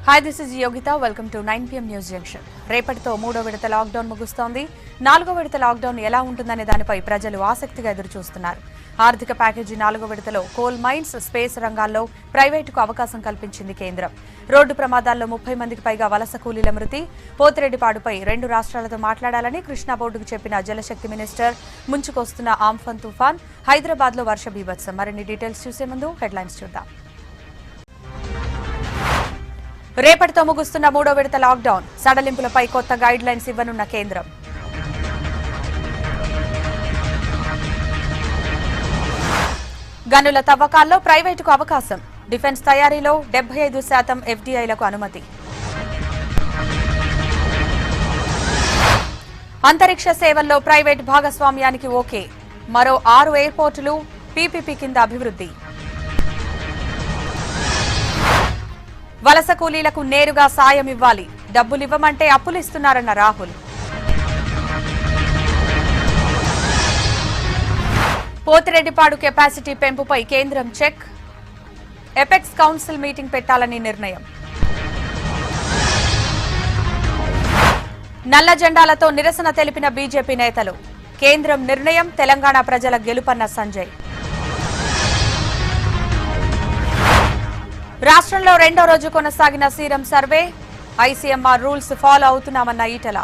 Hi, this is Yogita. Welcome to 9 PM News Junction. రేపటితో మూడో విడత లాక్డౌన్ ముగుస్తోంది. నాలుగో విడత లాక్డౌన్ ఎలా ఉంటుందనే దానిపై ప్రజలు ఆసక్తిగా ఎదురుచూస్తున్నారు. ఆర్థిక ప్యాకేజీ నాలుగో విడతలో కోల్ మైన్స్, స్పేస్ రంగాల్లో ప్రైవేటుకు అవకాశం కల్పించింది కేంద్రం. రోడ్డు ప్రమాదాల్లో 30 మందికి పైగా వలస కూలీల మృతి. పోతిరెడ్డిపాడుపై 2 రాష్ట్రాలతో మాట్లాడాలని కృష్ణా బోర్డుకు చెప్పిన జలశక్తి మినిస్టర్. ముంచుకొస్తున్న ఆంఫన్ తుఫాన్, హైదరాబాద్లో వర్ష బీభత్సం. మరిన్ని డీటెయిల్స్ చూసే ముందు హెడ్లైన్స్ చూద్దాం. రేపటితో ముగుస్తున్న మూడో విడత లాక్డౌన్, సడలింపులపై కొత్త గైడ్ లైన్స్ ఇవ్వనున్న కేంద్రం. గనుల తవ్వకాల్లో ప్రైవేటుకు అవకాశం. డిఫెన్స్ తయారీలో 75% ఎఫ్డీఐలకు అనుమతి. అంతరిక్ష సేవల్లో ప్రైవేట్ భాగస్వామ్యానికి ఓకే. మరో 6 ఎయిర్పోర్టులు పీపీపీ కింద అభివృద్ధి. వలస కూలీలకు నేరుగా సాయం ఇవ్వాలి. డబ్బులివ్వమంటే అప్పులిస్తున్నారన్న రాహుల్. పోతిరెడ్డిపాడు కెపాసిటీ పెంపుపై కేంద్రం చెక్. ఎపెక్స్ కౌన్సిల్ మీటింగ్ పెట్టాలని నిర్ణయం. నల్ల జెండాలతో నిరసన తెలిపిన బీజేపీ నేతలు. కేంద్రం నిర్ణయం తెలంగాణ ప్రజల గెలుపన్న సంజయ్. రాష్ట్రంలో రెండో రోజు కొనసాగిన serum survey. ICMR rules follow అవుతున్నామన్న ఈటల.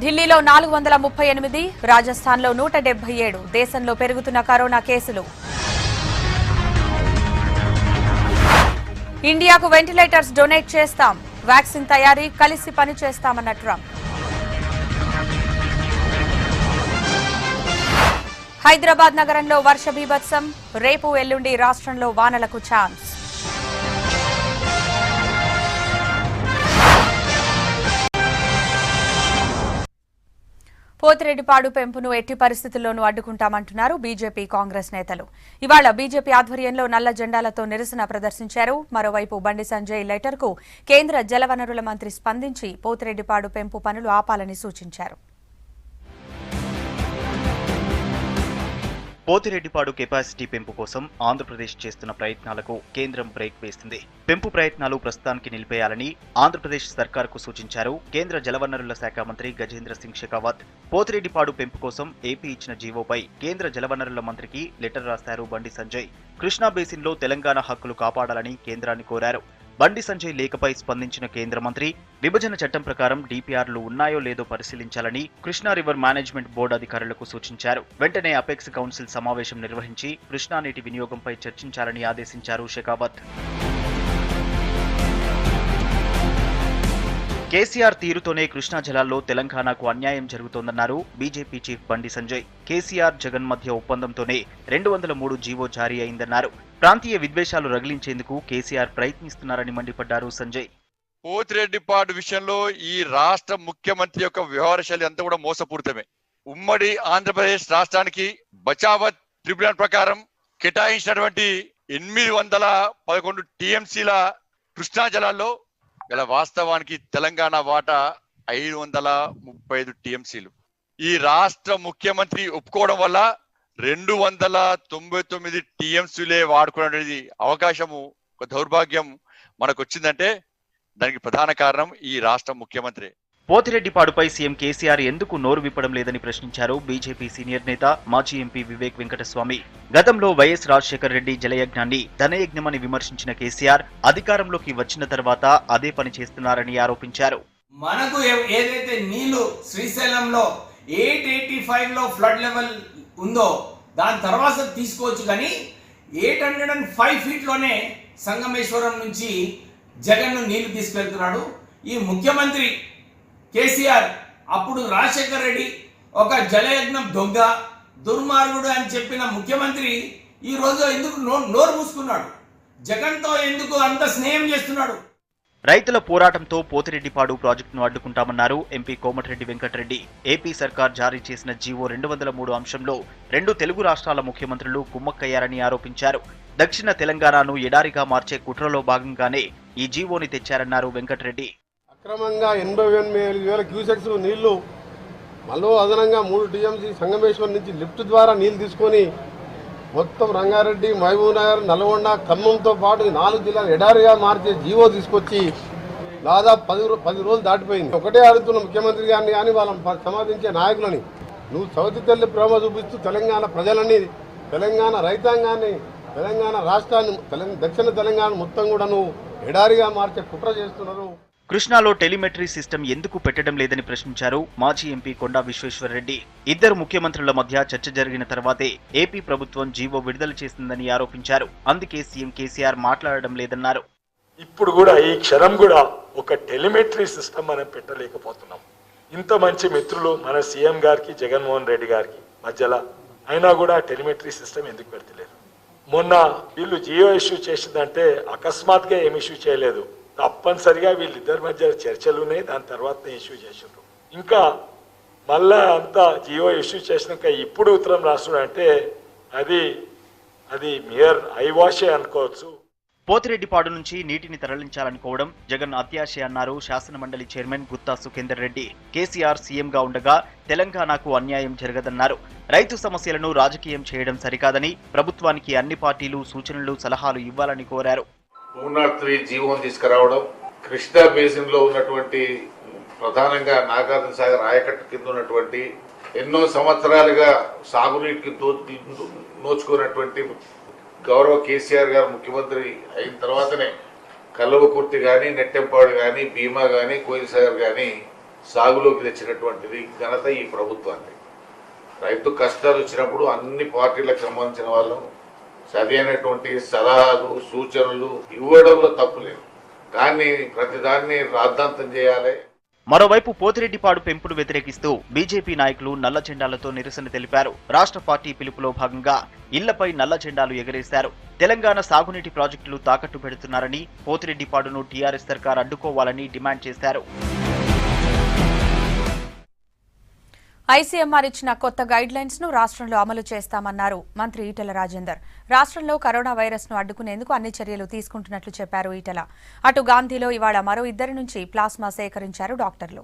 ఢిల్లీలో 438, రాజస్థాన్లో 177. దేశంలో పెరుగుతున్న కరోనా కేసులు. ఇండియాకు వెంటిలేటర్స్ డొనేట్ చేస్తాం. వ్యాక్సిన్ తయారీ కలిసి పనిచేస్తామన్న ట్రంప్. హైదరాబాద్ నగరంలో వర్ష బీభత్సం. రేపు ఎల్లుండి రాష్ట్రంలో వానలకు ఛాన్స్. పోతిరెడ్డిపాడు పెంపును ఎట్టి పరిస్థితుల్లోనూ అడ్డుకుంటామంటున్నారు బీజేపీ, కాంగ్రెస్ నేతలు. ఇవాళ బీజేపీ ఆధ్వర్యంలో నల్ల జెండాలతో నిరసన ప్రదర్శించారు. మరోవైపు బండి సంజయ్ లెటర్కు కేంద్ర జలవనరుల మంత్రి స్పందించి పోతిరెడ్డిపాడు పెంపు పనులు ఆపాలని సూచించారు. పోతిరెడ్డిపాడు కెపాసిటీ పెంపు కోసం ఆంధ్రప్రదేశ్ చేస్తున్న ప్రయత్నాలకు కేంద్రం బ్రేక్ వేసింది. పెంపు ప్రయత్నాలు ప్రస్తుతానికి నిలిపేయాలని ఆంధ్రప్రదేశ్ సర్కార్కు సూచించారు కేంద్ర జలవనరుల శాఖ మంత్రి గజేంద్ర సింగ్ షెకావత్. పోతిరెడ్డిపాడు పెంపు కోసం ఏపీ ఇచ్చిన జీవోపై కేంద్ర జలవనరుల మంత్రికి లెటర్ రాశారు బండి సంజయ్. కృష్ణా బేసిన్లో తెలంగాణ హక్కులు కాపాడాలని కేంద్రాన్ని కోరారు. బండి సంజయ్ లేఖపై స్పందించిన కేంద్ర మంత్రి విభజన చట్టం ప్రకారం డీపీఆర్లు ఉన్నాయో లేదో పరిశీలించాలని కృష్ణా రివర్ మేనేజ్మెంట్ బోర్డు అధికారులకు సూచించారు. వెంటనే అపెక్స్ కౌన్సిల్ సమావేశం నిర్వహించి కృష్ణా నీటి వినియోగంపై చర్చించాలని ఆదేశించారు షెకావత్. కేసీఆర్ తీరుతోనే కృష్ణా జలాల్లో తెలంగాణకు అన్యాయం జరుగుతోందన్నారు బీజేపీ చీఫ్ బండి సంజయ్. కేసీఆర్, జగన్ మధ్య ఒప్పందంతోనే 203 జీవో జారీ అయిందన్నారు. ప్రాంతీయ విద్వేషాలు రగిలించేందుకు కేసీఆర్ ప్రయత్నిస్తున్నారని మండిపడ్డారు సంజయ్. పోతిరెడ్డిపాడు విషయంలో ఈ రాష్ట్ర ముఖ్యమంత్రి యొక్క వ్యవహార శైలి అంతా కూడా మోసపూరితమే. ఉమ్మడి ఆంధ్రప్రదేశ్ రాష్ట్రానికి బచావత్ ట్రిబ్యునల్ ప్రకారం కేటాయించినటువంటి 811 టీఎంసీల కృష్ణా జలాల్లో ఇలా వాస్తవానికి తెలంగాణ వాటా 535 టీఎంసీలు. ఈ రాష్ట్ర ముఖ్యమంత్రి ఒప్పుకోవడం వల్ల 299 టీఎంసీలే వాడుకునే అవకాశము, ఒక దౌర్భాగ్యం మనకు వచ్చిందంటే దానికి ప్రధాన కారణం ఈ రాష్ట్ర ముఖ్యమంత్రి. పోతిరెడ్డిపాడుపై సీఎం కేసీఆర్ ఎందుకు నోరు విప్పడం లేదని ప్రశ్నించారు బీజేపీ సీనియర్ నేత, మాజీ ఎంపీ వివేక్ వెంకటస్వామి. గతంలో వైఎస్ రాజశేఖర్ రెడ్డి జలయజ్ఞాన్ని ధనయజ్ఞమని విమర్శించిన కేసీఆర్ అధికారంలోకి వచ్చిన తర్వాత అదే పని చేస్తున్నారని ఆరోపించారు. మనకు ఏదైతే నీళ్లు శ్రీశైలంలో 885 లో ఫ్లడ్ లెవెల్ ఉందో దాని తర్వాత తీసుకోవచ్చు, కానీ 805 feet లోనే సంగమేశ్వరం నుంచి జగన్ నీళ్లు తీసుకెళ్తున్నాడు ఈ ముఖ్యమంత్రి కేసీఆర్. అప్పుడు రాజశేఖర్ రెడ్డి ఒక జలయజ్ఞం దొంగ, దుర్మార్గుడు అని చెప్పిన ముఖ్యమంత్రి ఈ రోజు ఎందుకు నోరు మూసుకున్నాడు? జగన్తో ఎందుకు అంత స్నేహం చేస్తున్నాడు? రైతుల పోరాటంతో పోతిరెడ్డిపాడు ప్రాజెక్టును అడ్డుకుంటామన్నారు ఎంపీ కోమటిరెడ్డి వెంకటరెడ్డి. ఏపీ సర్కార్ జారీ చేసిన జీవో 203 అంశంలో 2 తెలుగు రాష్ట్రాల ముఖ్యమంత్రులు కుమ్మక్కయ్యారని ఆరోపించారు. దక్షిణ తెలంగాణను ఎడారిగా మార్చే కుట్రలో భాగంగానే ఈ జీవోని తెచ్చారన్నారు వెంకటరెడ్డి. అక్రమంగా 88,000 క్యూసెక్స్ నీళ్లు మళ్ళీ అదనంగా 3 టీఎంసీ సంగమేశ్వరం నుంచి లిఫ్ట్ ద్వారా నీళ్లు తీసుకొని మొత్తం రంగారెడ్డి, మహబూబ్ నగర్, నల్గొండ, ఖమ్మంతో పాటు 4 జిల్లాలు ఎడారిగా మార్చే జీవో తీసుకొచ్చి దాదాపు 10 రోజులు దాటిపోయింది. ఒకటే అడుగుతున్న ముఖ్యమంత్రి గారిని కానీ వాళ్ళని సమాధించే నాయకులని, నువ్వు సౌతి తల్లి ప్రేమ చూపిస్తూ తెలంగాణ ప్రజలని, తెలంగాణ రైతాంగాన్ని, తెలంగాణ రాష్ట్రాన్ని, దక్షిణ తెలంగాణ మొత్తం కూడా నువ్వు ఎడారిగా మార్చే కుట్ర చేస్తున్నారు. కృష్ణాలో టెలిమెట్రీ సిస్టమ్ ఎందుకు పెట్టడం లేదని ప్రశ్నించారు మాజీ ఎంపీ కొండా విశ్వేశ్వరరెడ్డి. ఇద్దరు ముఖ్యమంత్రుల మధ్య చర్చ జరిగిన తర్వాతే ఏపీ ప్రభుత్వం జీవో విడుదల చేసిందని ఆరోపించారు. అందుకే సీఎం కేసీఆర్ మాట్లాడడం లేదన్నారు. ఇప్పుడు కూడా ఈ క్షణం కూడా ఒక టెలిమెట్రీ సిస్టమ్ మనం పెట్టలేకపోతున్నాం. ఇంత మంచి మిత్రులు మన సీఎం గారికి, జగన్మోహన్ రెడ్డి గారికి మధ్యలో అయినా కూడా టెలిమెట్రీ సిస్టమ్ ఎందుకు పెడతలేరు? మొన్న వీళ్ళు జియో ఇష్యూ చేసిందంటే అకస్మాత్గా ఏం ఇష్యూ చేయలేదు, తప్పనిసరిగా వీళ్ళిద్దరి మధ్య చర్చలు ఉన్నాయి, దాని తర్వాత ఇష్యూ చేసిండ్రు. ఇంకా మళ్ళా అంతా జియో ఇష్యూ చేసినాక ఇప్పుడు ఉత్తరం రాస్తున్నాడు అంటే అది మియర్ ఐవాషే అనుకోవచ్చు. పోతిరెడ్డిపాడు నుంచి నీటిని తరలించాలనుకోవడం జగన్ అత్యాశ అన్నారు శాసనమండలి చైర్మన్ గుత్తా సుఖేందర్ రెడ్డి. కేసీఆర్ సీఎంగా ఉండగా తెలంగాణకు అన్యాయం జరగదన్నారు. రైతు సమస్యలను రాజకీయం చేయడం సరికాదని ప్రభుత్వానికి అన్ని పార్టీలు సూచనలు, సలహాలు ఇవ్వాలని కోరారు. 203 జీవోని తీసుకురావడం, కృష్ణా బేసిన్ లో ఉన్నటువంటి ప్రధానంగా నాగార్జున సాగర్ ఆయకట్టు కింద ఉన్నటువంటి ఎన్నో సంవత్సరాలుగా సాగునీటికి నోచుకున్నటువంటి గౌరవ కేసీఆర్ గారు ముఖ్యమంత్రి అయిన తర్వాతనే కల్వకుర్తి కానీ, నెట్టెంపాడు కానీ, భీమా కానీ, కోయిలసాగర్ కానీ సాగులోకి తెచ్చినటువంటిది ఘనత ఈ ప్రభుత్వాన్ని. రైతు కష్టాలు వచ్చినప్పుడు అన్ని పార్టీలకు సంబంధించిన వాళ్ళు సరైనటువంటి సలహాలు, సూచనలు ఇవ్వడంలో తప్పులేదు, కానీ ప్రతిదాన్ని రాద్ధాంతం చేయాలి. మరోవైపు పోతిరెడ్డిపాడు పెంపును వ్యతిరేకిస్తూ బీజేపీ నాయకులు నల్ల జెండాలతో నిరసన తెలిపారు. రాష్ట్ర పార్టీ పిలుపులో భాగంగా ఇళ్లపై నల్ల జెండాలు ఎగరేశారు. తెలంగాణ సాగునీటి ప్రాజెక్టులు తాకట్టు పెడుతున్నారని, పోతిరెడ్డిపాడును టీఆర్ఎస్ సర్కార్ అడ్డుకోవాలని డిమాండ్ చేశారు. ఐసీఎంఆర్ ఇచ్చిన కొత్త గైడ్ లైన్స్ ను రాష్ట్రంలో అమలు చేస్తామన్నారు మంత్రి ఈటెల రాజేందర్. రాష్ట్రంలో కరోనా వైరస్ ను అడ్డుకునేందుకు అన్ని చర్యలు తీసుకుంటున్నట్లు చెప్పారు ఈటెల. అటు గాంధీలో ఇవాళ మరో 2 నుంచి ప్లాస్మా సేకరించారు డాక్టర్లు.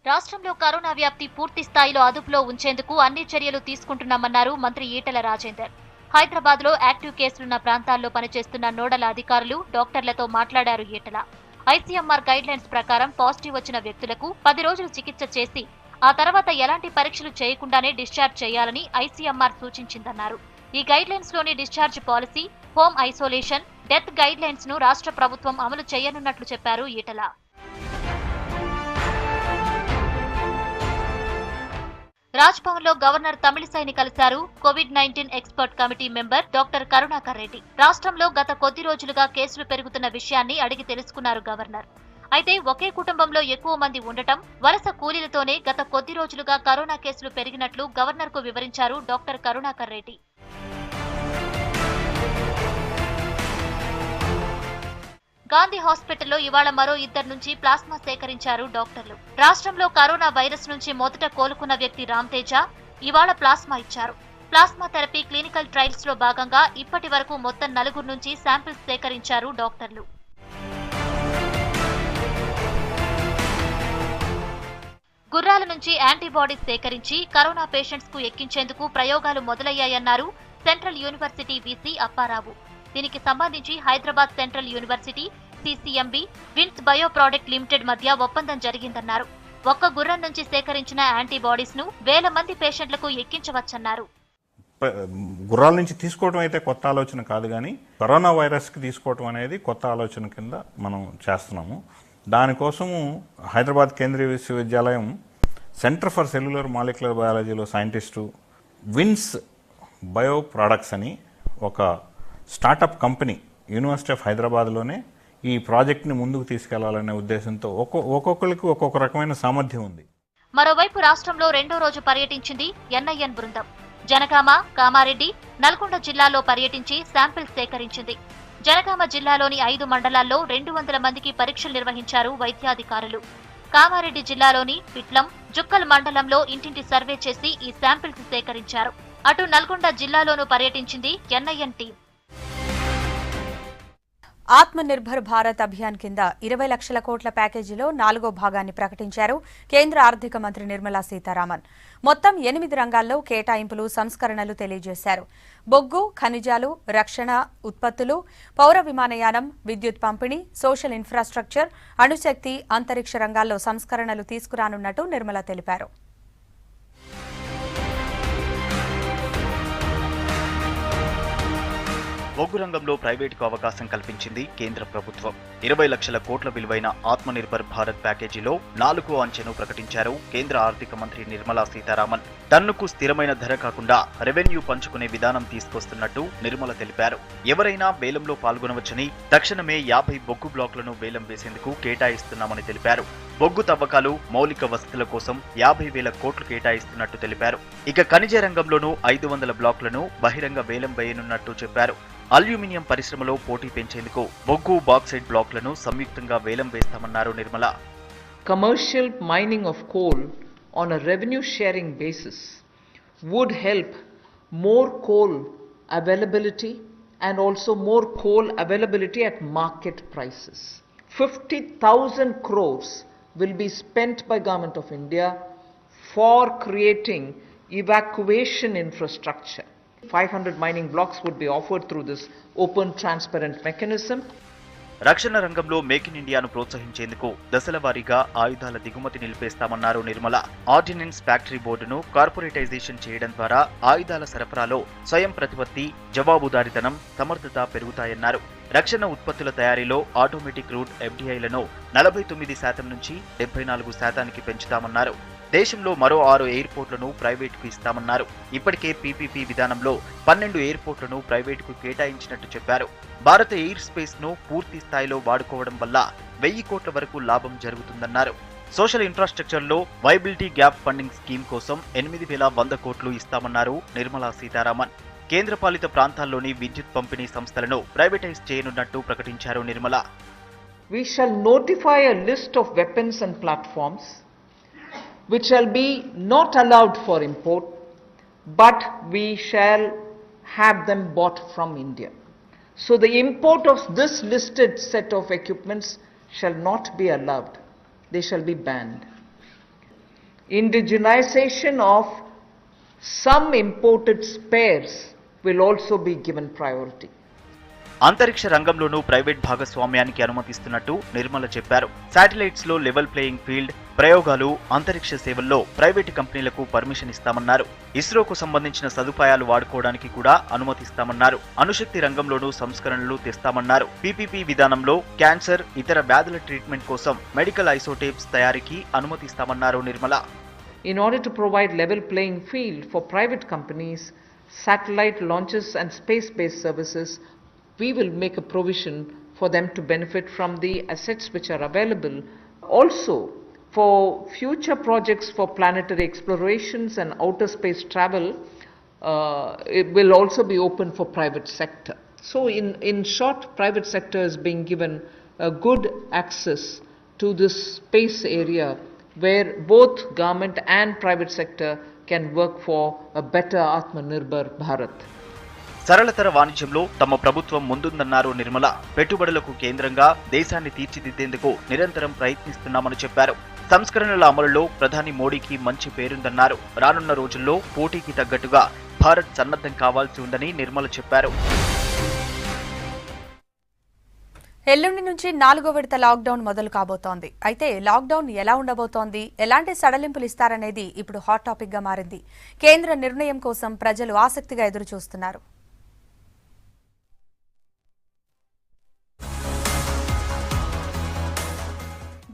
రాష్ట్రంలో కరోనా వ్యాప్తి పూర్తి స్థాయిలో అదుపులో ఉంచేందుకు అన్ని చర్యలు తీసుకుంటున్నామన్నారు మంత్రి ఈటెల రాజేందర్. హైదరాబాద్ లో యాక్టివ్ కేసులున్న ప్రాంతాల్లో పనిచేస్తున్న నోడల్ అధికారులు, డాక్టర్లతో మాట్లాడారు ఈటెల. ఐసీఎంఆర్ గైడ్ లైన్స్ ప్రకారం పాజిటివ్ వచ్చిన వ్యక్తులకు 10 రోజులు చికిత్స చేసి ఆ తర్వాత ఎలాంటి పరీక్షలు చేయకుండానే డిశ్చార్జ్ చేయాలని ఐసీఎంఆర్ సూచించిందన్నారు. ఈ గైడ్ లైన్స్ లోని discharge policy, home isolation, death guide lines ను రాష్ట్ర ప్రభుత్వం అమలు చేయనున్నట్లు చెప్పారు ఈటెల. రాజ్భవన్ లో గవర్నర్ తమిళిసైని కలిశారు COVID-19 expert committee member doctor Karunakar Reddy. రాష్ట్రంలో గత కొద్ది రోజులుగా కేసులు పెరుగుతున్న విషయాన్ని అడిగి తెలుసుకున్నారు గవర్నర్. అయితే ఒకే కుటుంబంలో ఎక్కువ మంది ఉండటం, వలస కూలీలతోనే గత కొద్ది రోజులుగా కరోనా కేసులు పెరిగినట్లు గవర్నర్ కు వివరించారు డాక్టర్ కరుణాకర్ రెడ్డి. గాంధీ హాస్పిటల్లో ఇవాళ మరో 2 నుంచి ప్లాస్మా సేకరించారు డాక్టర్లు. రాష్ట్రంలో కరోనా వైరస్ నుంచి మొదట కోలుకున్న వ్యక్తి రామ్తేజ ఇవాళ ప్లాస్మా ఇచ్చారు. ప్లాస్మా థెరపీ క్లినికల్ ట్రయల్స్ లో భాగంగా ఇప్పటి వరకు మొత్తం 4 నుంచి శాంపిల్స్ సేకరించారు డాక్టర్లు. గుర్రాల నుంచి యాంటీబాడీస్ సేకరించి కరోనా పేషెంట్స్ కు ఎక్కించేందుకు ప్రయోగాలు మొదలయ్యాయన్నారు సెంట్రల్ యూనివర్సిటీ వీసీ అప్పారావు. దీనికి సంబంధించి Hyderabad central university, CCMB, Vins bio product limited మధ్య ఒప్పందం జరిగిందన్నారు. ఒక్క గుర్రం నుంచి సేకరించిన యాంటీబాడీస్ ను 1000 మంది పేషెంట్లకు ఎక్కించవచ్చన్నారు. గుర్రాల నుంచి తీసుకోవడం అయితే కొత్త ఆలోచన కాదు, కానీ కరోనా వైరస్కి తీసుకోవడం అనేది కొత్త ఆలోచన కింద మనం చేస్తున్నాము. దానికోసము హైదరాబాద్ కేంద్రీయ విశ్వవిద్యాలయం సెంటర్ ఫర్ సెల్యులర్ మాలిక్యులర్ బయాలజీలో సైంటిస్టు విన్స్ బయో ప్రాడక్ట్స్ అని ఒక స్టార్టప్ కంపెనీ యూనివర్సిటీ ఆఫ్ హైదరాబాద్లోనే ఈ ప్రాజెక్ట్ని ముందుకు తీసుకెళ్లాలనే ఉద్దేశంతో ఒక్కొక్కరికి ఒక్కొక్క రకమైన సామర్థ్యం ఉంది. మరోవైపు రాష్ట్రంలో 2వ రోజు పర్యటించింది ఎన్ఐఎన్ బృందం. జనగామ, కామారెడ్డి, నల్గొండ జిల్లాలో పర్యటించి శాంపిల్స్ సేకరించింది. జనగామ జిల్లాలోని 5 మండలాల్లో 200 మందికి పరీక్షలు నిర్వహించారు వైద్యాధికారులు. కామారెడ్డి జిల్లాలోని పిట్లం, జుక్కల్ మండలంలో ఇంటింటి సర్వే చేసి ఈ శాంపిల్స్ సేకరించారు. అటు నల్గొండ జిల్లాలోనూ పర్యటించింది ఎన్ఐఎన్ టీం. ఆత్మనిర్భర్ భారత్ అభియాన్ కింద 20 లక్షల కోట్ల ప్యాకేజీలో 4వ భాగాన్ని ప్రకటించారు కేంద్ర ఆర్థిక మంత్రి నిర్మలా సీతారామన్. మొత్తం 8 రంగాల్లో కేటాయింపులు, సంస్కరణలు తెలియజేశారు. బొగ్గు, ఖనిజాలు, రక్షణ ఉత్పత్తులు, పౌర విమానయానం, విద్యుత్ పంపిణీ, సోషల్ ఇన్ఫ్రాస్ట్రక్చర్, అణుశక్తి, అంతరిక్ష రంగాల్లో సంస్కరణలు తీసుకురానున్నట్టు నిర్మలా తెలిపారు. బొగ్గు రంగంలో ప్రైవేటుకు అవకాశం కల్పించింది కేంద్ర ప్రభుత్వం. 20 లక్షల కోట్ల విలువైన ఆత్మనిర్భర్ భారత్ ప్యాకేజీలో 4వ అంచెను ప్రకటించారు కేంద్ర ఆర్థిక మంత్రి నిర్మలా సీతారామన్. టన్నుకు స్థిరమైన ధర కాకుండా రెవెన్యూ పంచుకునే విధానం తీసుకొస్తున్నట్టు నిర్మల తెలిపారు. ఎవరైనా వేలంలో పాల్గొనవచ్చని, తక్షణమే 50 బొగ్గు బ్లాకులను వేలం వేసేందుకు కేటాయిస్తున్నామని తెలిపారు. బొగ్గు తవ్వకాలు, మౌలిక వసతుల కోసం 50,000 కోట్లు కేటాయిస్తున్నట్టు తెలిపారు. ఇక ఖనిజ రంగంలోనూ 500 బ్లాకులను బహిరంగ వేలం వేయనున్నట్టు చెప్పారు. అల్యూమినియం పరిశ్రమలో పోటీ పెంచేందుకు బొగ్గు, బాక్సైట్ బ్లాకులను సంయుక్తంగా వేలం వేస్తామన్నారు Nirmala. Commercial mining of coal on a revenue sharing basis would help more coal availability and also more coal availability at market prices. 50,000 crores will be spent by Government of India for creating evacuation infrastructure. 500 mining blocks would be offered through this open, transparent mechanism. రక్షణ రంగంలో make in ఇండియాను ప్రోత్సహించేందుకు దశల వారీగా ఆయుధాల దిగుమతి నిలిపేస్తామన్నారు Nirmala. Ordnance factory బోర్డును corporatisation చేయడం ద్వారా ఆయుధాల సరఫరాలో స్వయం ప్రతిపత్తి, జవాబుదారీతనం, సమర్థత పెరుగుతాయన్నారు. రక్షణ ఉత్పత్తుల తయారీలో ఆటోమేటిక్ రూట్ FDIలను 49% నుంచి 74% పెంచుతామన్నారు. దేశంలో మరో 6 ఎయిర్పోర్టులను ప్రైవేటుకు ఇస్తామన్నారు. ఇప్పటికే PPP విధానంలో 12 ఎయిర్పోర్టులను ప్రైవేటుకు కేటాయించినట్టు చెప్పారు. భారత ఎయిర్ స్పేస్ ను పూర్తి స్థాయిలో వాడుకోవడం వల్ల 1000 కోట్ల వరకు లాభం జరుగుతుందన్నారు. సోషల్ ఇన్ఫ్రాస్ట్రక్చర్ లో వైబిలిటీ గ్యాప్ ఫండింగ్ స్కీమ్ కోసం 8,100 కోట్లు ఇస్తామన్నారు నిర్మలా సీతారామన్. కేంద్రపాలిత ప్రాంతాల్లోని విద్యుత్ పంపిణీ సంస్థలను ప్రైవేటైజ్ చేయనున్నట్టు ప్రకటించారు Nirmala. We shall notify a list of weapons and platforms which shall be not allowed for import, but we shall have them bought from India. So the import of this listed set of equipments shall not be allowed. They shall be banned. Indigenization of some imported spares will also be given priority. అంతరిక్ష రంగంలోనూ private భాగస్వామ్యానికి అనుమతిస్తున్నట్టు Nirmala చెప్పారు. Satellites లో level playing field, ప్రయోగాలు, అంతరిక్ష సేవల్లో private కంపెనీలకు permission ఇస్తామన్నారు. ఇస్రోకు సంబంధించిన సదుపాయాలు వాడుకోవడానికి కూడా అనుమతిస్తామన్నారు. అణుశక్తి రంగంలోనూ సంస్కరణలు తెస్తామన్నారు. PPP విధానంలో క్యాన్సర్, ఇతర వ్యాధుల ట్రీట్మెంట్ కోసం మెడికల్ ఐసోటేప్స్ తయారీకి అనుమతిస్తామన్నారు Nirmala. In order to provide level playing field for private companies, satellite launches and space-based services, we will make a provision for them to benefit from the assets which are available. Also, for future projects for planetary explorations and outer space travel, it will also be open for private sector. So in short, private sector is being given a good access to this space area where both government and private sector can work for a better Atmanirbhar Bharat. సరళతర వాణిజ్యంలో తమ ప్రభుత్వం ముందుందన్నారు నిర్మల. పెట్టుబడులకు కేంద్రంగా దేశాన్ని తీర్చిదిద్దేందుకు నిరంతరం ప్రయత్నిస్తున్నామని చెప్పారు. సంస్కరణల అమలులో ప్రధాని మోడీకి మంచి పేరుందన్నారు. రానున్న రోజుల్లో పోటీకి తగ్గట్టుగా భారత్ సన్నద్ధం కావాల్సి ఉందని నిర్మల చెప్పారు. ఎల్లుండి నుంచి 4వ విడత లాక్డౌన్ మొదలు కాబోతోంది. అయితే లాక్డౌన్ ఎలా ఉండబోతోంది, ఎలాంటి సడలింపులు ఇస్తారనేది ఇప్పుడు హాట్ టాపిక్ గా మారింది. కేంద్ర నిర్ణయం కోసం ప్రజలు ఆసక్తిగా ఎదురుచూస్తున్నారు.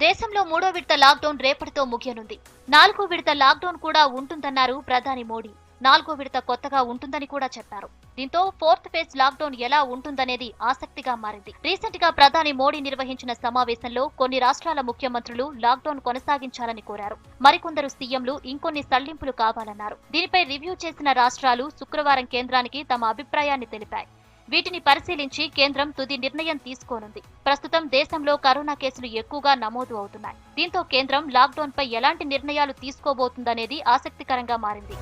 దేశంలో 3వ విడత లాక్డౌన్ రేపటితో ముగియనుంది. 4వ విడత లాక్డౌన్ కూడా ఉంటుందన్నారు ప్రధాని మోడీ. 4వ విడత కొత్తగా ఉంటుందని కూడా చెప్పారు. దీంతో 4th ఫేజ్ లాక్డౌన్ ఎలా ఉంటుందనేది ఆసక్తిగా మారింది. రీసెంట్ గా ప్రధాని మోడీ నిర్వహించిన సమావేశంలో కొన్ని రాష్ట్రాల ముఖ్యమంత్రులు లాక్డౌన్ కొనసాగించాలని కోరారు. మరికొందరు సీఎంలు ఇంకొన్ని సడలింపులు కావాలన్నారు. దీనిపై రివ్యూ చేసిన రాష్ట్రాలు శుక్రవారం కేంద్రానికి తమ అభిప్రాయాన్ని తెలిపాయి. వీటిని పరిశీలించి కేంద్రం తుది నిర్ణయం తీసుకోనుంది. ప్రస్తుతం దేశంలో కరోనా కేసులు ఎక్కువగా నమోదు అవుతున్నాయి. దీంతో కేంద్రం లాక్డౌన్ పై ఎలాంటి నిర్ణయాలు తీసుకోబోతుందనేది ఆసక్తికరంగా మారింది.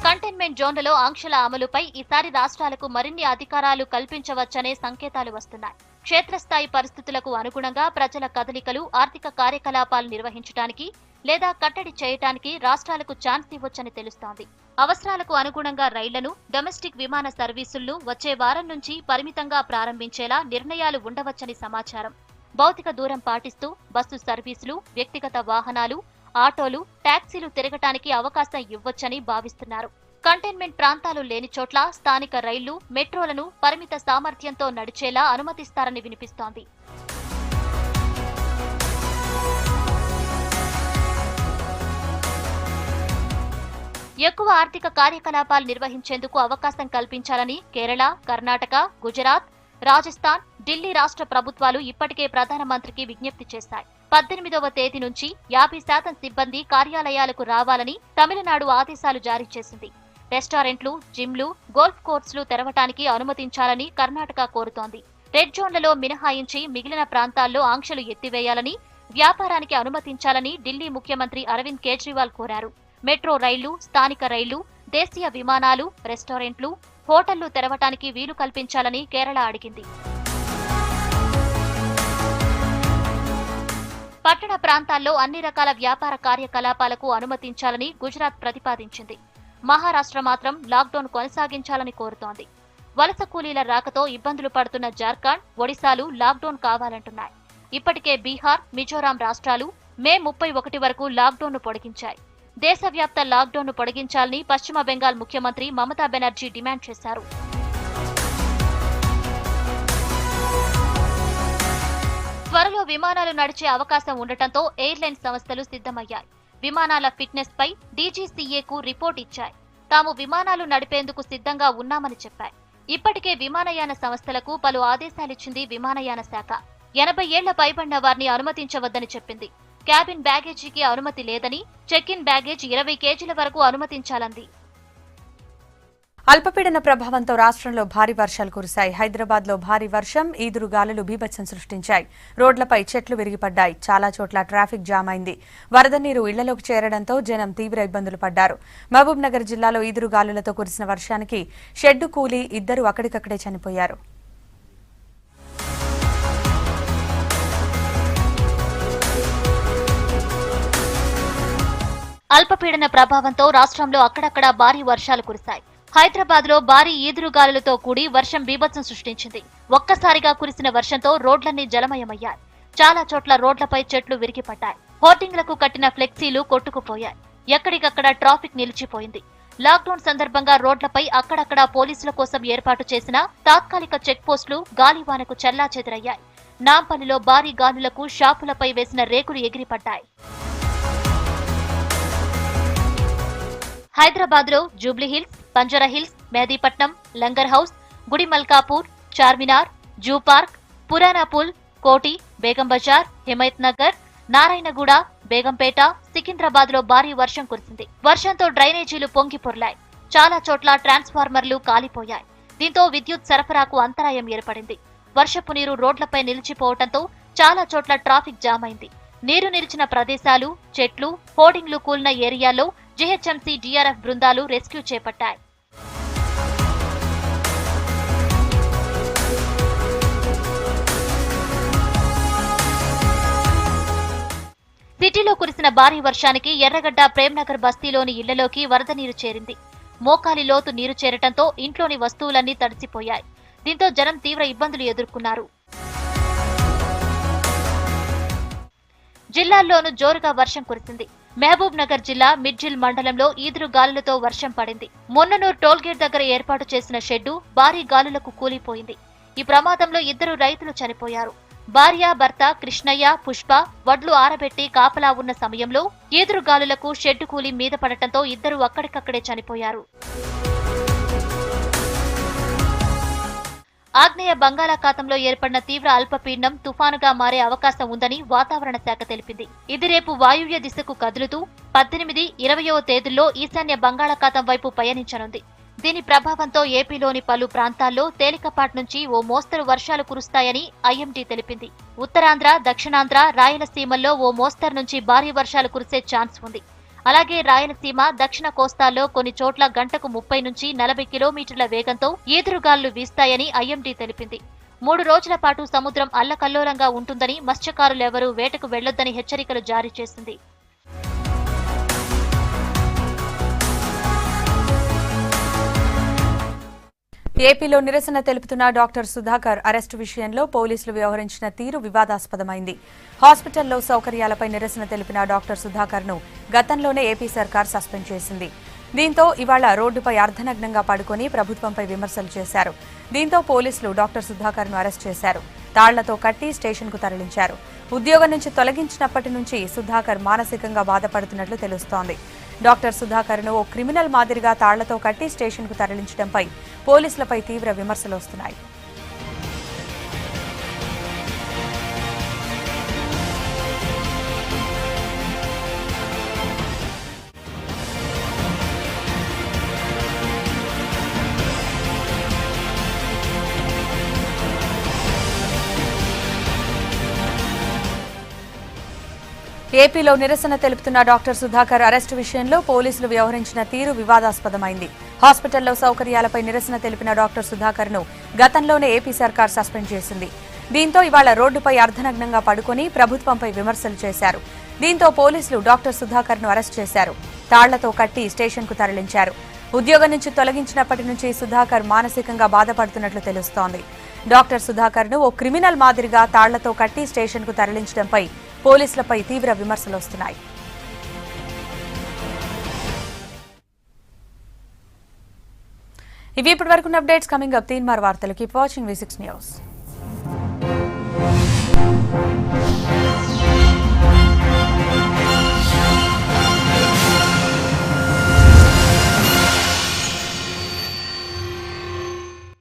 కంటైన్మెంట్ కంటైన్మెంట్ జోన్లలో ఆంక్షల అమలుపై ఈసారి రాష్ట్రాలకు మరిన్ని అధికారాలు కల్పించవచ్చనే సంకేతాలు వస్తున్నాయి. క్షేత్రస్థాయి పరిస్థితులకు అనుగుణంగా ప్రజల కదలికలు, ఆర్థిక కార్యకలాపాలు నిర్వహించడానికి లేదా కట్టడి చేయడానికి రాష్ట్రాలకు ఛాన్స్ ఇవ్వొచ్చని తెలుస్తోంది. అవసరాలకు అనుగుణంగా రైళ్లను, డొమెస్టిక్ విమాన సర్వీసులను వచ్చే వారం నుంచి పరిమితంగా ప్రారంభించేలా నిర్ణయాలు ఉండవచ్చని సమాచారం. భౌతిక దూరం పాటిస్తూ బస్సు సర్వీసులు, వ్యక్తిగత వాహనాలు, ఆటోలు, టాక్సీలు తిరగటానికి అవకాశం ఇవ్వొచ్చని భావిస్తున్నారు. కంటైన్మెంట్ ప్రాంతాలు లేని చోట్ల స్థానిక రైళ్లు, మెట్రోలను పరిమిత సామర్థ్యంతో నడిచేలా అనుమతిస్తారని వినిపిస్తోంది. ఎక్కువ ఆర్థిక కార్యకలాపాలు నిర్వహించేందుకు అవకాశం కల్పించాలని కేరళ, కర్ణాటక, గుజరాత్, రాజస్థాన్, ఢిల్లీ రాష్ట్ర ప్రభుత్వాలు ఇప్పటికే ప్రధానమంత్రికి విజ్ఞప్తి చేశాయి. 18వ తేదీ నుంచి 50% సిబ్బంది కార్యాలయాలకు రావాలని తమిళనాడు ఆదేశాలు జారీ చేసింది. రెస్టారెంట్లు, జిమ్లు, గోల్ఫ్ కోర్సులు తెరవటానికి అనుమతించాలని కర్ణాటక కోరుతోంది. రెడ్ జోన్లలో మినహాయించి మిగిలిన ప్రాంతాల్లో ఆంక్షలు ఎత్తివేయాలని, వ్యాపారానికి అనుమతించాలని ఢిల్లీ ముఖ్యమంత్రి అరవింద్ కేజ్రీవాల్ కోరారు. మెట్రో రైళ్లు, స్థానిక రైళ్లు, దేశీయ విమానాలు, రెస్టారెంట్లు, హోటళ్లు తెరవటానికి వీలు కల్పించాలని కేరళ అడిగింది. పట్టణ ప్రాంతాల్లో అన్ని రకాల వ్యాపార కార్యకలాపాలకు అనుమతించాలని గుజరాత్ ప్రతిపాదించింది. మహారాష్ట్ర మాత్రం లాక్డౌన్ కొనసాగించాలని కోరుతోంది. వలస కూలీల రాకతో ఇబ్బందులు పడుతున్న జార్ఖండ్, ఒడిశాలు లాక్డౌన్ కావాలంటున్నాయి. ఇప్పటికే బీహార్, మిజోరాం రాష్ట్రాలు మే 31 వరకు లాక్డౌన్ను పొడిగించాయి. దేశవ్యాప్త లాక్డౌన్ను పొడిగించాలని పశ్చిమ బెంగాల్ ముఖ్యమంత్రి మమతా బెనర్జీ డిమాండ్ చేశారు. త్వరలో విమానాలు నడిచే అవకాశం ఉండటంతో ఎయిర్లైన్ సంస్థలు సిద్ధమయ్యాయి. విమానాల ఫిట్నెస్ పై డీజీసీఏకు రిపోర్ట్ ఇచ్చాయి. తాము విమానాలు నడిపేందుకు సిద్ధంగా ఉన్నామని చెప్పాయి. ఇప్పటికే విమానయాన సంస్థలకు పలు ఆదేశాలిచ్చింది విమానయాన శాఖ. 80 ఏళ్ల పైబడిన వారిని అనుమతించవద్దని చెప్పింది. క్యాబిన్ బ్యాగేజీకి అనుమతి లేదని, చెక్ ఇన్ బ్యాగేజ్ 20 కేజీల వరకు అనుమతించాలంది. అల్పపీడన ప్రభావంతో రాష్ట్రంలో భారీ వర్షాలు కురిశాయి. హైదరాబాద్లో భారీ వర్షం, ఈదురుగాలులు బీభత్సం సృష్టించాయి. రోడ్లపై చెట్లు విరిగిపడ్డాయి. చాలా చోట్ల ట్రాఫిక్ జామ్ అయింది. వరద నీరు ఇళ్లలోకి చేరడంతో జనం తీవ్ర ఇబ్బందులు పడ్డారు. మహబూబ్ నగర్ జిల్లాలో ఈదురుగాలులతో కురిసిన వర్షానికి షెడ్డు కూలి 2 అక్కడికక్కడే చనిపోయారు. అల్పపీడన ప్రభావంతో రాష్ట్రంలో అక్కడక్కడ భారీ వర్షాలు కురిశాయి. హైదరాబాద్ లో భారీ ఈదురుగాలులతో కూడి వర్షం బీభత్సం సృష్టించింది. ఒక్కసారిగా కురిసిన వర్షంతో రోడ్లన్నీ జలమయమయ్యాయి. చాలా చోట్ల రోడ్లపై చెట్లు విరిగిపడ్డాయి. హోర్డింగ్లకు కట్టిన ఫ్లెక్సీలు కొట్టుకుపోయాయి. ఎక్కడికక్కడ ట్రాఫిక్ నిలిచిపోయింది. లాక్డౌన్ సందర్భంగా రోడ్లపై అక్కడక్కడ పోలీసుల కోసం ఏర్పాటు చేసిన తాత్కాలిక చెక్ పోస్టులు గాలివానకు చెల్లాచెదురయ్యాయి. నాంపల్లిలో భారీ గాలులకు షాపులపై వేసిన రేకులు ఎగిరిపడ్డాయి. హైదరాబాద్ లో జూబ్లీహిల్స్, బంజారాహిల్స్, మెహదీపట్నం, లంగర్ హౌస్, గుడి మల్కాపూర్, చార్మినార్, జూ పార్క్, పురానాపూల్, కోటి, బేగం బజార్, హిమాయత్ నగర్, నారాయణగూడ, బేగంపేట, సికింద్రాబాద్ లో భారీ వర్షం కురిసింది. వర్షంతో డ్రైనేజీలు పొంగి పొర్లాయి. చాలా చోట్ల ట్రాన్స్ఫార్మర్లు కాలిపోయాయి. దీంతో విద్యుత్ సరఫరాకు అంతరాయం ఏర్పడింది. వర్షపు నీరు రోడ్లపై నిలిచిపోవడంతో చాలా చోట్ల ట్రాఫిక్ జామ్ అయింది. నీరు నిలిచిన ప్రదేశాలు, చెట్లు, హోర్డింగ్లు కూలిన ఏరియాల్లో జీహెచ్ఎంసీ, డీఆర్ఎఫ్ బృందాలు రెస్క్యూ చేపట్టాయి. సిటీలో కురిసిన భారీ వర్షానికి ఎర్రగడ్డ, ప్రేమ్నగర్ బస్తీలోని ఇళ్లలోకి వరద నీరు చేరింది. మోకాలి లోతు నీరు చేరటంతో ఇంట్లోని వస్తువులన్నీ తడిసిపోయాయి. దీంతో జనం తీవ్ర ఇబ్బందులు ఎదుర్కొన్నారు. జిల్లాల్లోనూ జోరుగా వర్షం కురిసింది. మహబూబ్ నగర్ జిల్లా మిడ్జిల్ మండలంలో ఈదురు గాలులతో వర్షం పడింది. మొన్ననూర్ టోల్గేట్ దగ్గర ఏర్పాటు చేసిన షెడ్డు భారీ గాలులకు కూలిపోయింది. ఈ ప్రమాదంలో 2 రైతులు చనిపోయారు. భార్య, భర్త కృష్ణయ్య, పుష్ప వడ్లు ఆరబెట్టి కాపలా ఉన్న సమయంలో ఈదురు గాలులకు షెడ్డు కూలి మీద పడటంతో 2 అక్కడికక్కడే చనిపోయారు. ఆగ్నేయ బంగాళాఖాతంలో ఏర్పడిన తీవ్ర అల్పపీడనం తుఫానుగా మారే అవకాశం ఉందని వాతావరణ శాఖ తెలిపింది. ఇది రేపు వాయువ్య దిశకు కదులుతూ 18, 20వ తేదీల్లో ఈశాన్య బంగాళాఖాతం వైపు పయనించనుంది. దీని ప్రభావంతో ఏపీలోని పలు ప్రాంతాల్లో తేలికపాటి నుంచి ఓ మోస్తరు వర్షాలు కురుస్తాయని ఐఎండీ తెలిపింది. ఉత్తరాంధ్ర, దక్షిణాంధ్ర, రాయలసీమల్లో ఓ మోస్తరు నుంచి భారీ వర్షాలు కురిసే ఛాన్స్ ఉంది. అలాగే రాయలసీమ, దక్షిణ కోస్తాల్లో కొన్ని చోట్ల గంటకు 30 నుంచి 40 కిలోమీటర్ల వేగంతో ఈదురుగాలులు వీస్తాయని ఐఎండీ తెలిపింది. 3 రోజుల పాటు సముద్రం అల్లకల్లోలంగా ఉంటుందని, మత్స్యకారులెవరూ వేటకు వెళ్లొద్దని హెచ్చరికలు జారీ చేసింది. ఏపీలో నిరసన తెలుపుతున్న డాక్టర్ సుధాకర్ అరెస్టు విషయంలో పోలీసులు వ్యవహరించిన తీరు వివాదాస్పదమైంది. హాస్పిటల్లో సౌకర్యాలపై నిరసన తెలిపిన డాక్టర్ సుధాకర్ను గతంలోనే ఏపీ సర్కార్ సస్పెండ్ చేసింది. దీంతో ఇవాళ రోడ్డుపై అర్ధనగ్నంగా పడుకొని ప్రభుత్వంపై విమర్శలు చేశారు. దీంతో పోలీసులు డాక్టర్ సుధాకర్ను అరెస్ట్ చేశారు. తాళ్లతో కట్టి స్టేషన్కు తరలించారు. ఉద్యోగం నుంచి తొలగించినప్పటి నుంచి సుధాకర్ మానసికంగా బాధపడుతున్నట్లు తెలుస్తోంది. డాక్టర్ సుధాకర్ను ఓ క్రిమినల్ మాదిరిగా తాళ్లతో కట్టి స్టేషన్కు తరలించడంపై పోలీసులపై తీవ్ర విమర్శలు వస్తున్నాయి. ఏపీలో నిరసన తెలుపుతున్న డాక్టర్ సుధాకర్ అరెస్టు విషయంలో పోలీసులు వ్యవహరించిన తీరు వివాదాస్పదమైంది. హాస్పిటల్లో సౌకర్యాలపై నిరసన తెలిపిన డాక్టర్ సుధాకర్ను గతంలోనే ఏపీ సర్కార్ సస్పెండ్ చేసింది. దీంతో ఇవాళ రోడ్డుపై అర్ధనగ్నంగా పడుకొని ప్రభుత్వంపై విమర్శలు చేశారు. దీంతో పోలీసులు డాక్టర్ సుధాకర్ను అరెస్ట్ చేశారు. తాళ్లతో కట్టి స్టేషన్కు తరలించారు. ఉద్యోగం నుంచి తొలగించినప్పటి నుంచి సుధాకర్ మానసికంగా బాధపడుతున్నట్లు తెలుస్తోంది. డాక్టర్ సుధాకర్ను ఓ క్రిమినల్ మాదిరిగా తాళ్లతో కట్టి స్టేషన్కు తరలించడంపై పోలీసులపై తీవ్ర విమర్శలు వస్తున్నాయి. ఇవి ఇప్పటివరకు అప్డేట్స్. కమింగ్ అప్ తీన్మార్ వార్తలు. Keep watching V6 news.